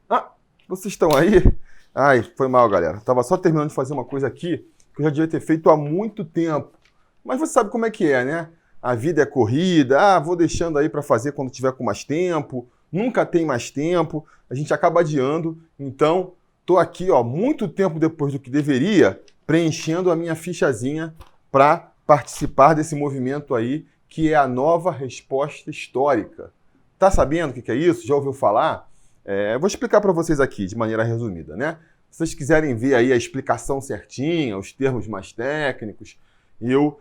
Ah, vocês estão aí? Ai, foi mal, galera. Tava só terminando de fazer uma coisa aqui que eu já devia ter feito há muito tempo. Mas você sabe como é que é, né? A vida é corrida, vou deixando aí para fazer quando tiver com mais tempo, nunca tem mais tempo, a gente acaba adiando. Então, tô aqui, ó, muito tempo depois do que deveria, preenchendo a minha fichazinha para participar desse movimento aí, que é a Nova Resposta Histórica. Tá sabendo o que é isso? Já ouviu falar? Vou explicar para vocês aqui de maneira resumida, né? Se vocês quiserem ver aí a explicação certinha, os termos mais técnicos, eu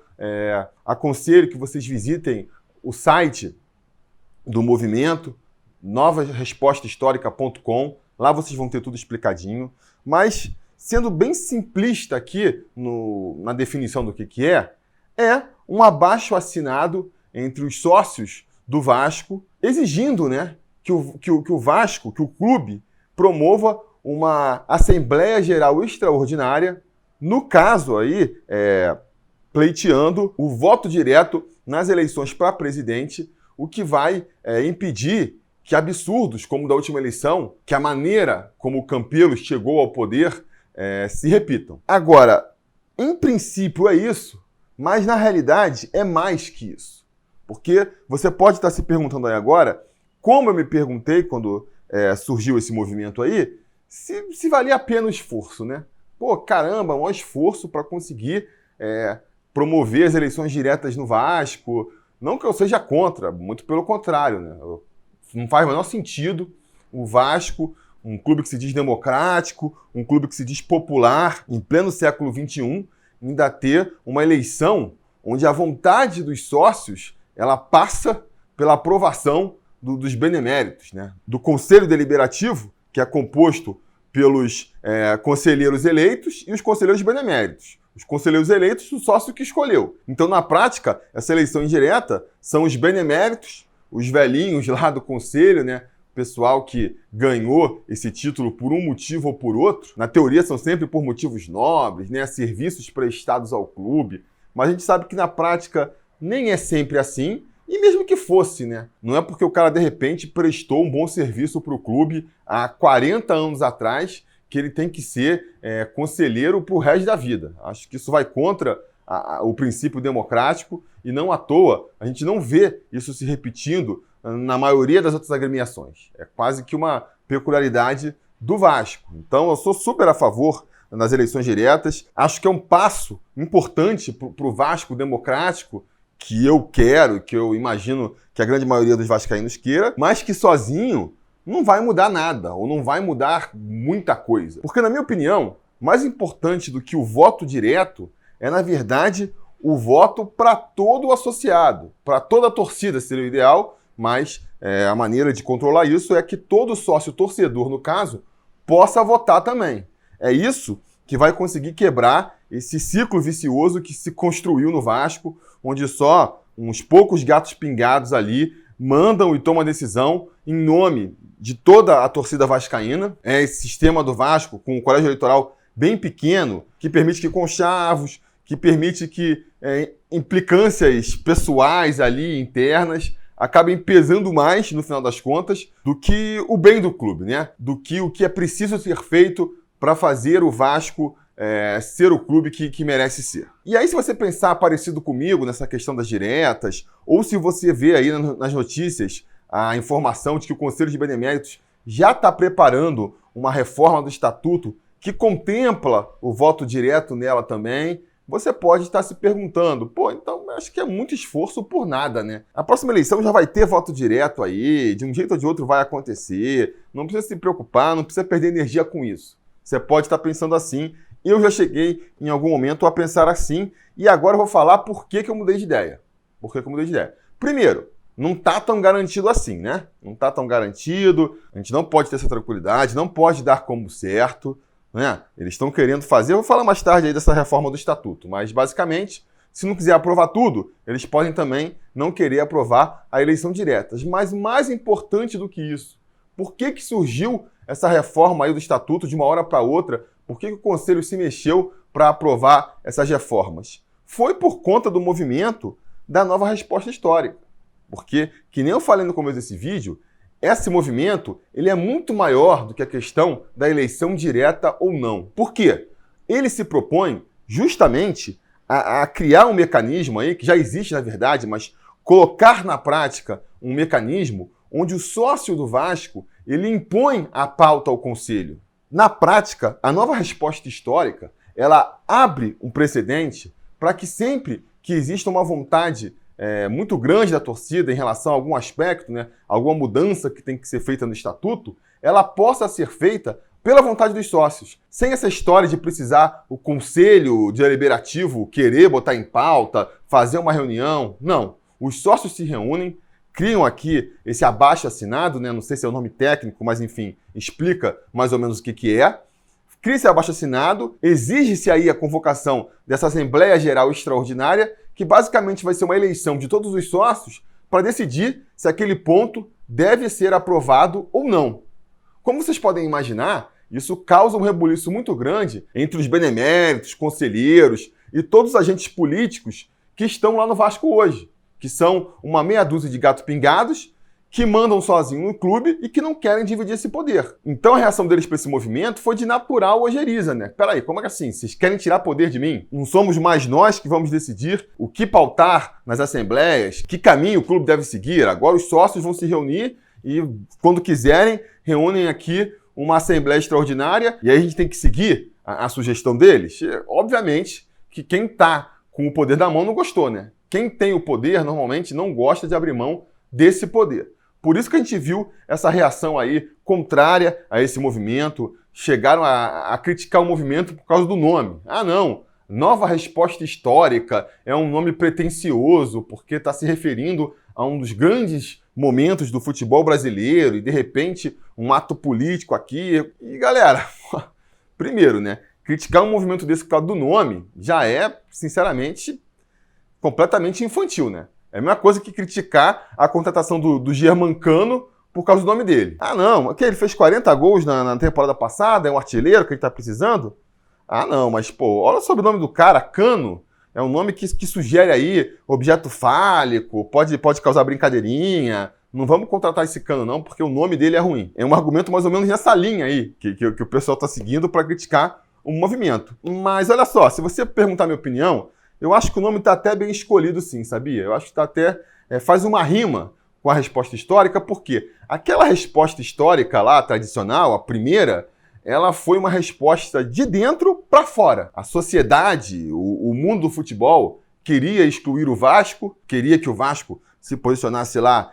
aconselho que vocês visitem o site do movimento, novarespostahistórica.com. Lá vocês vão ter tudo explicadinho. Mas, sendo bem simplista aqui na definição do que é um abaixo-assinado entre os sócios do Vasco, exigindo, né, que o Vasco, que o clube, promova uma Assembleia Geral Extraordinária, no caso aí, pleiteando o voto direto nas eleições para presidente, o que vai impedir que absurdos como o da última eleição, que a maneira como o Campelo chegou ao poder, se repitam. Agora, em princípio é isso, mas na realidade é mais que isso. Porque você pode estar se perguntando aí agora, como eu me perguntei quando surgiu esse movimento aí, se valia a pena o esforço, né? Pô, caramba, um esforço para conseguir promover as eleições diretas no Vasco. Não que eu seja contra, muito pelo contrário, né? Não faz o menor sentido o Vasco, um clube que se diz democrático, um clube que se diz popular, em pleno século XXI, ainda ter uma eleição onde a vontade dos sócios ela passa pela aprovação dos beneméritos, né? Do Conselho Deliberativo, que é composto pelos conselheiros eleitos e os conselheiros beneméritos. Os conselheiros eleitos, o sócio que escolheu. Então, na prática, essa eleição indireta são os beneméritos, os velhinhos lá do conselho, né? O pessoal que ganhou esse título por um motivo ou por outro. Na teoria, são sempre por motivos nobres, né? Serviços prestados ao clube. Mas a gente sabe que na prática nem é sempre assim. E mesmo que fosse, né? Não é porque o cara, de repente, prestou um bom serviço para o clube há 40 anos atrás que ele tem que ser conselheiro para o resto da vida. Acho que isso vai contra o princípio democrático e não à toa a gente não vê isso se repetindo na maioria das outras agremiações. É quase que uma peculiaridade do Vasco. Então eu sou super a favor das eleições diretas. Acho que é um passo importante para o Vasco democrático que eu quero, que eu imagino que a grande maioria dos vascaínos queira, mas que sozinho não vai mudar nada, ou não vai mudar muita coisa. Porque, na minha opinião, mais importante do que o voto direto é, na verdade, o voto para todo o associado, para toda a torcida seria o ideal, mas a maneira de controlar isso é que todo sócio torcedor, no caso, possa votar também. É isso que vai conseguir quebrar esse ciclo vicioso que se construiu no Vasco, onde só uns poucos gatos pingados ali mandam e tomam a decisão em nome de toda a torcida vascaína. É esse sistema do Vasco, com o colégio eleitoral bem pequeno, que permite que conchavos, que permite que implicâncias pessoais ali, internas, acabem pesando mais, no final das contas, do que o bem do clube, né? Do que o que é preciso ser feito para fazer o Vasco ser o clube que merece ser. E aí, se você pensar parecido comigo nessa questão das diretas, ou se você vê aí nas notícias a informação de que o Conselho de Beneméritos já está preparando uma reforma do Estatuto que contempla o voto direto nela também, você pode estar se perguntando, então acho que é muito esforço por nada, né? A próxima eleição já vai ter voto direto aí, de um jeito ou de outro vai acontecer, não precisa se preocupar, não precisa perder energia com isso. Você pode estar pensando assim, eu já cheguei em algum momento a pensar assim, e agora eu vou falar por que eu mudei de ideia. Primeiro, não está tão garantido assim, né? Não está tão garantido, a gente não pode ter essa tranquilidade, não pode dar como certo, né? Eles estão querendo fazer, eu vou falar mais tarde aí dessa reforma do Estatuto, mas basicamente, se não quiser aprovar tudo, eles podem também não querer aprovar a eleição direta. Mas mais importante do que isso, por que surgiu essa reforma aí do Estatuto de uma hora para outra? Por que o Conselho se mexeu para aprovar essas reformas? Foi por conta do movimento da Nova Resposta Histórica. Porque, que nem eu falei no começo desse vídeo, esse movimento ele é muito maior do que a questão da eleição direta ou não. Por quê? Ele se propõe justamente a criar um mecanismo aí, que já existe na verdade, mas colocar na prática um mecanismo onde o sócio do Vasco ele impõe a pauta ao Conselho. Na prática, a nova resposta histórica ela abre um precedente para que sempre que exista uma vontade muito grande da torcida em relação a algum aspecto, né, alguma mudança que tem que ser feita no estatuto, ela possa ser feita pela vontade dos sócios, sem essa história de precisar o conselho deliberativo querer botar em pauta, fazer uma reunião. Não. Os sócios se reúnem, criam aqui esse abaixo-assinado, né, não sei se é o nome técnico, mas enfim, explica mais ou menos o que é. Cria esse abaixo-assinado, exige-se aí a convocação dessa Assembleia Geral Extraordinária, que basicamente vai ser uma eleição de todos os sócios para decidir se aquele ponto deve ser aprovado ou não. Como vocês podem imaginar, isso causa um rebuliço muito grande entre os beneméritos, conselheiros e todos os agentes políticos que estão lá no Vasco hoje, que são uma meia dúzia de gatos pingados que mandam sozinho no clube e que não querem dividir esse poder. Então a reação deles para esse movimento foi de natural ojeriza, né? Peraí, como é que assim? Vocês querem tirar poder de mim? Não somos mais nós que vamos decidir o que pautar nas assembleias, que caminho o clube deve seguir? Agora os sócios vão se reunir e, quando quiserem, reúnem aqui uma assembleia extraordinária e aí a gente tem que seguir a sugestão deles? Obviamente que quem está com o poder na mão não gostou, né? Quem tem o poder normalmente não gosta de abrir mão desse poder. Por isso que a gente viu essa reação aí contrária a esse movimento. Chegaram a criticar o movimento por causa do nome. Ah, não! Nova Resposta Histórica é um nome pretensioso porque está se referindo a um dos grandes momentos do futebol brasileiro e, de repente, um ato político aqui. E, galera, primeiro, né? Criticar um movimento desse por causa do nome já é, sinceramente, completamente infantil, né? É a mesma coisa que criticar a contratação do Germancano por causa do nome dele. Ah, não, que ele fez 40 gols na temporada passada, é um artilheiro que a gente tá precisando? Ah, não, mas, pô, olha o sobrenome do cara, Cano. É um nome que sugere aí objeto fálico, pode causar brincadeirinha. Não vamos contratar esse Cano, não, porque o nome dele é ruim. É um argumento mais ou menos nessa linha aí, que o pessoal tá seguindo para criticar o movimento. Mas olha só, se você perguntar a minha opinião, eu acho que o nome está até bem escolhido sim, sabia? Eu acho que está até faz uma rima com a resposta histórica, porque aquela resposta histórica lá, tradicional, a primeira, ela foi uma resposta de dentro para fora. A sociedade, o mundo do futebol, queria excluir o Vasco, queria que o Vasco se posicionasse lá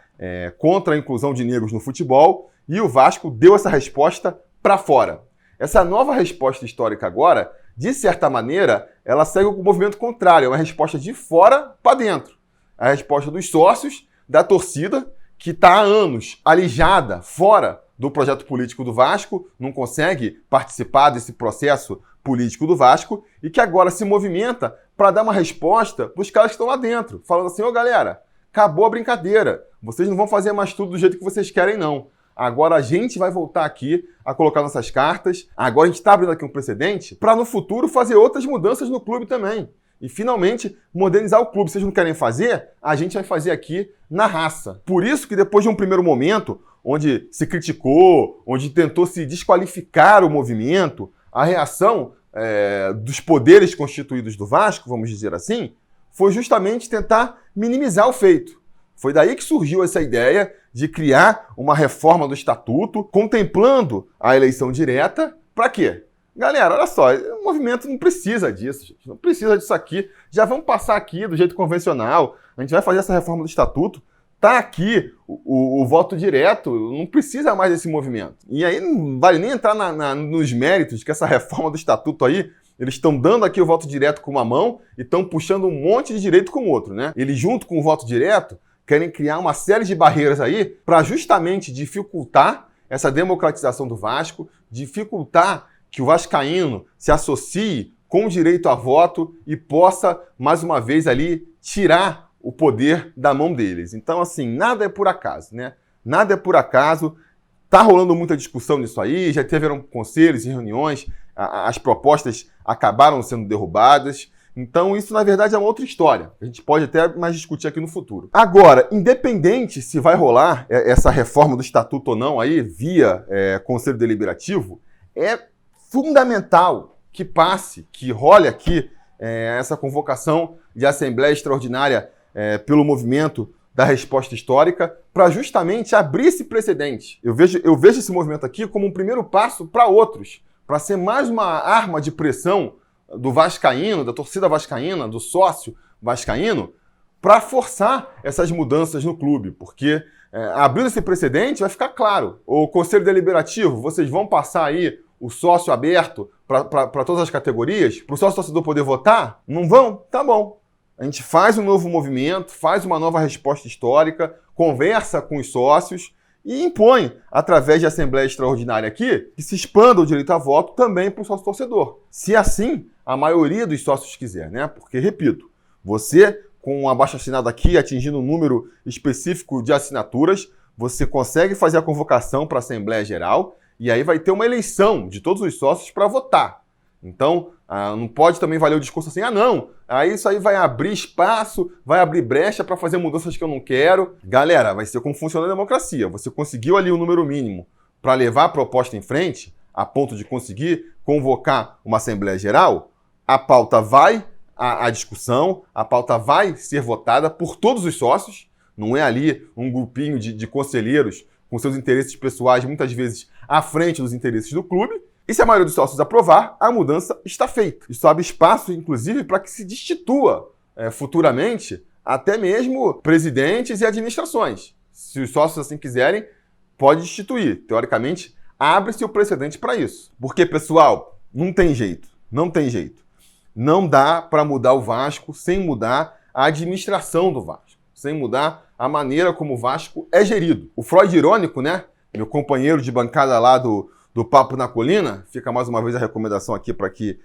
contra a inclusão de negros no futebol, e o Vasco deu essa resposta para fora. Essa nova resposta histórica agora, de certa maneira, ela segue o movimento contrário, é uma resposta de fora para dentro. A resposta dos sócios, da torcida, que está há anos alijada, fora do projeto político do Vasco, não consegue participar desse processo político do Vasco e que agora se movimenta para dar uma resposta para os caras que estão lá dentro, falando assim, ô galera, acabou a brincadeira, vocês não vão fazer mais tudo do jeito que vocês querem não. Agora a gente vai voltar aqui a colocar nossas cartas. Agora a gente está abrindo aqui um precedente para no futuro fazer outras mudanças no clube também. E finalmente modernizar o clube. Vocês não querem fazer? A gente vai fazer aqui na raça. Por isso que depois de um primeiro momento, onde se criticou, onde tentou se desqualificar o movimento, a reação dos poderes constituídos do Vasco, vamos dizer assim, foi justamente tentar minimizar o feito. Foi daí que surgiu essa ideia de criar uma reforma do estatuto, contemplando a eleição direta. Para quê? Galera, olha só, o movimento não precisa disso, gente. Não precisa disso aqui. Já vamos passar aqui do jeito convencional. A gente vai fazer essa reforma do estatuto. Tá aqui o voto direto, não precisa mais desse movimento. E aí não vale nem entrar nos méritos que essa reforma do estatuto aí, eles estão dando aqui o voto direto com uma mão e estão puxando um monte de direito com o outro, né? Eles, junto com o voto direto, querem criar uma série de barreiras aí para justamente dificultar essa democratização do Vasco, dificultar que o vascaíno se associe com o direito a voto e possa, mais uma vez, ali tirar o poder da mão deles. Então, assim, nada é por acaso, né? Nada é por acaso. Tá rolando muita discussão nisso aí, já tiveram conselhos e reuniões, as propostas acabaram sendo derrubadas. Então isso, na verdade, é uma outra história. A gente pode até mais discutir aqui no futuro. Agora, independente se vai rolar essa reforma do estatuto ou não aí, via Conselho Deliberativo, é fundamental que passe, que role aqui essa convocação de Assembleia Extraordinária pelo movimento da resposta histórica, para justamente abrir esse precedente. Eu vejo esse movimento aqui como um primeiro passo para outros, para ser mais uma arma de pressão do vascaíno, da torcida vascaína, do sócio vascaíno, para forçar essas mudanças no clube, porque abrindo esse precedente vai ficar claro. O Conselho Deliberativo, vocês vão passar aí o sócio aberto para todas as categorias, para o sócio torcedor poder votar? Não vão? Tá bom. A gente faz um novo movimento, faz uma nova resposta histórica, conversa com os sócios e impõe, através de Assembleia Extraordinária aqui, que se expanda o direito a voto também para o sócio torcedor. Se assim a maioria dos sócios quiser, né? Porque, repito, você, com um abaixo-assinado aqui, atingindo um número específico de assinaturas, você consegue fazer a convocação para a Assembleia Geral e aí vai ter uma eleição de todos os sócios para votar. Então, não pode também valer o discurso assim, não, isso aí vai abrir espaço, vai abrir brecha para fazer mudanças que eu não quero. Galera, vai ser como funciona a democracia. Você conseguiu ali o número mínimo para levar a proposta em frente, a ponto de conseguir convocar uma Assembleia Geral, a pauta vai à discussão, a pauta vai ser votada por todos os sócios, não é ali um grupinho de conselheiros com seus interesses pessoais, muitas vezes à frente dos interesses do clube. E se a maioria dos sócios aprovar, a mudança está feita. Isso abre espaço, inclusive, para que se destitua futuramente até mesmo presidentes e administrações. Se os sócios assim quiserem, pode destituir. Teoricamente, abre-se o precedente para isso. Porque, pessoal, não tem jeito. Não tem jeito. Não dá para mudar o Vasco sem mudar a administração do Vasco, sem mudar a maneira como o Vasco é gerido. O Freud Irônico, né? Meu companheiro de bancada lá do Papo na Colina, fica mais uma vez a recomendação aqui para que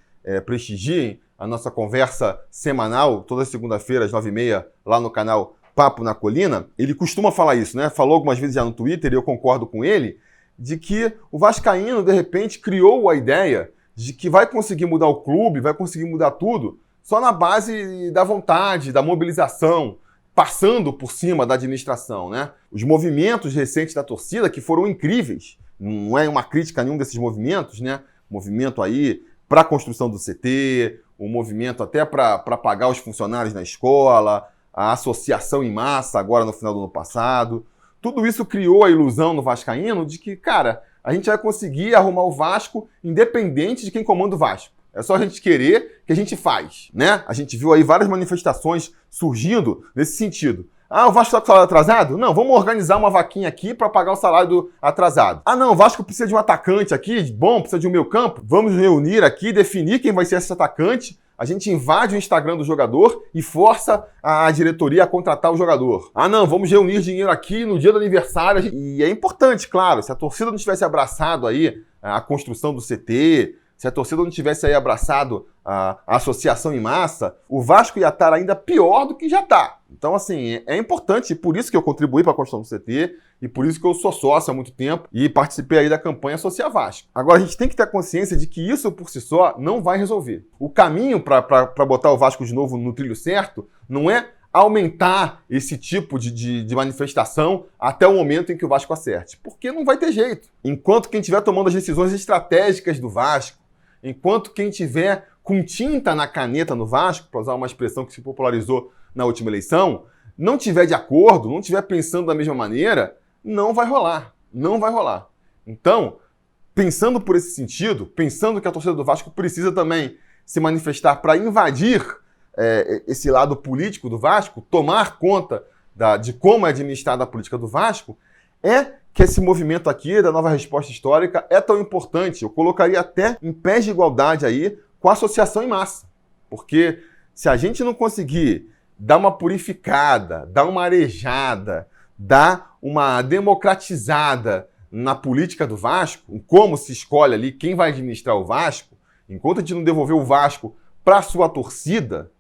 prestigiem a nossa conversa semanal, toda segunda-feira às 9h30, lá no canal Papo na Colina. Ele costuma falar isso, né? Falou algumas vezes já no Twitter, e eu concordo com ele, de que o vascaíno, de repente, criou a ideia de que vai conseguir mudar o clube, vai conseguir mudar tudo, só na base da vontade, da mobilização, passando por cima da administração, né? Os movimentos recentes da torcida, que foram incríveis, não é uma crítica a nenhum desses movimentos, né? Movimento aí para a construção do CT, o movimento até para pagar os funcionários na escola, a associação em massa agora no final do ano passado. Tudo isso criou a ilusão no vascaíno de que, cara, a gente vai conseguir arrumar o Vasco independente de quem comanda o Vasco. É só a gente querer que a gente faz, né? A gente viu aí várias manifestações surgindo nesse sentido. O Vasco está com o salário atrasado? Não, vamos organizar uma vaquinha aqui para pagar o salário do atrasado. Não, o Vasco precisa de um atacante aqui, bom, precisa de um meio-campo. Vamos reunir aqui, definir quem vai ser esse atacante. A gente invade o Instagram do jogador e força a diretoria a contratar o jogador. Não, vamos reunir dinheiro aqui no dia do aniversário. E é importante, claro, se a torcida não tivesse abraçado aí a construção do CT, se a torcida não tivesse aí abraçado a associação em massa, o Vasco ia estar ainda pior do que já está. Então, assim, é importante, e por isso que eu contribuí para a construção do CT, e por isso que eu sou sócio há muito tempo e participei aí da campanha Associar Vasco. Agora, a gente tem que ter a consciência de que isso por si só não vai resolver. O caminho para botar o Vasco de novo no trilho certo não é aumentar esse tipo de manifestação até o momento em que o Vasco acerte, porque não vai ter jeito. Enquanto quem estiver tomando as decisões estratégicas do Vasco, enquanto quem estiver com tinta na caneta no Vasco, para usar uma expressão que se popularizou na última eleição, não estiver de acordo, não estiver pensando da mesma maneira, não vai rolar. Não vai rolar. Então, pensando por esse sentido, pensando que a torcida do Vasco precisa também se manifestar para invadir esse lado político do Vasco, tomar conta de como é administrada a política do Vasco, que esse movimento aqui da nova resposta histórica é tão importante. Eu colocaria até em pé de igualdade aí com a associação em massa. Porque se a gente não conseguir dar uma purificada, dar uma arejada, dar uma democratizada na política do Vasco, em como se escolhe ali quem vai administrar o Vasco, enquanto a gente não devolver o Vasco para a sua torcida,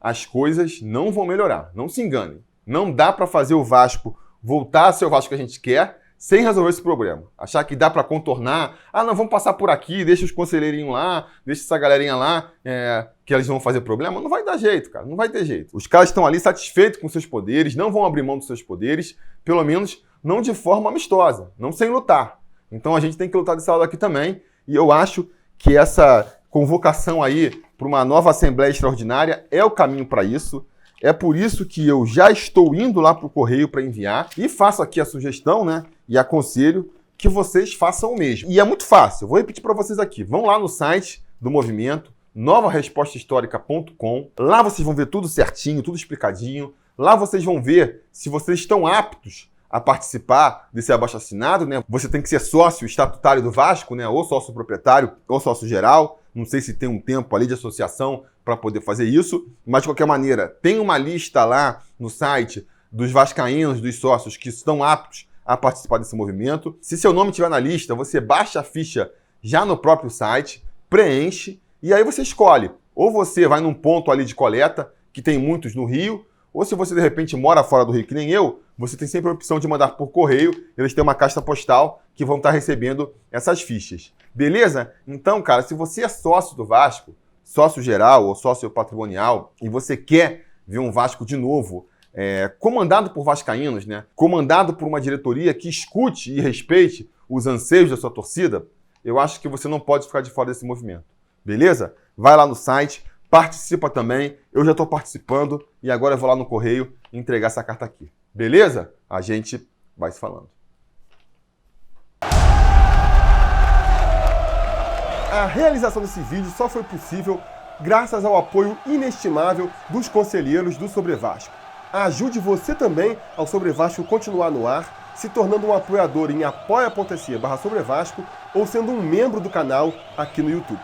as coisas não vão melhorar. Não se enganem. Não dá para fazer o Vasco voltar a ser o Vasco que a gente quer sem resolver esse problema. Achar que dá para contornar. Ah, não, vamos passar por aqui, deixa os conselheirinhos lá, deixa essa galerinha lá, que eles vão fazer problema. Não vai dar jeito, cara. Não vai ter jeito. Os caras estão ali satisfeitos com seus poderes, não vão abrir mão dos seus poderes, pelo menos não de forma amistosa, não sem lutar. Então a gente tem que lutar desse lado aqui também. E eu acho que essa convocação aí para uma nova Assembleia Extraordinária é o caminho para isso. É por isso que eu já estou indo lá para o Correio para enviar e faço aqui a sugestão, né? E aconselho que vocês façam o mesmo. E é muito fácil, eu vou repetir para vocês aqui. Vão lá no site do movimento, novarespostahistorica.com. Lá vocês vão ver tudo certinho, tudo explicadinho. Lá vocês vão ver se vocês estão aptos a participar desse abaixo-assinado, né? Você tem que ser sócio estatutário do Vasco, né? Ou sócio proprietário, ou sócio geral. Não sei se tem um tempo ali de associação para poder fazer isso, mas de qualquer maneira, tem uma lista lá no site dos vascaínos, dos sócios que estão aptos a participar desse movimento. Se seu nome estiver na lista, você baixa a ficha já no próprio site, preenche e aí você escolhe. Ou você vai num ponto ali de coleta, que tem muitos no Rio, ou se você de repente mora fora do Rio, que nem eu, você tem sempre a opção de mandar por correio, eles têm uma caixa postal que vão estar recebendo essas fichas. Beleza? Então, cara, se você é sócio do Vasco, sócio geral ou sócio patrimonial, e você quer ver um Vasco de novo, comandado por vascaínos, né? Comandado por uma diretoria que escute e respeite os anseios da sua torcida, eu acho que você não pode ficar de fora desse movimento. Beleza? Vai lá no site, participa também. Eu já estou participando e agora eu vou lá no Correio entregar essa carta aqui. Beleza? A gente vai se falando. A realização desse vídeo só foi possível graças ao apoio inestimável dos conselheiros do Sobre Vasco. Ajude você também ao Sobre Vasco continuar no ar, se tornando um apoiador em apoia.se/Sobre Vasco ou sendo um membro do canal aqui no YouTube.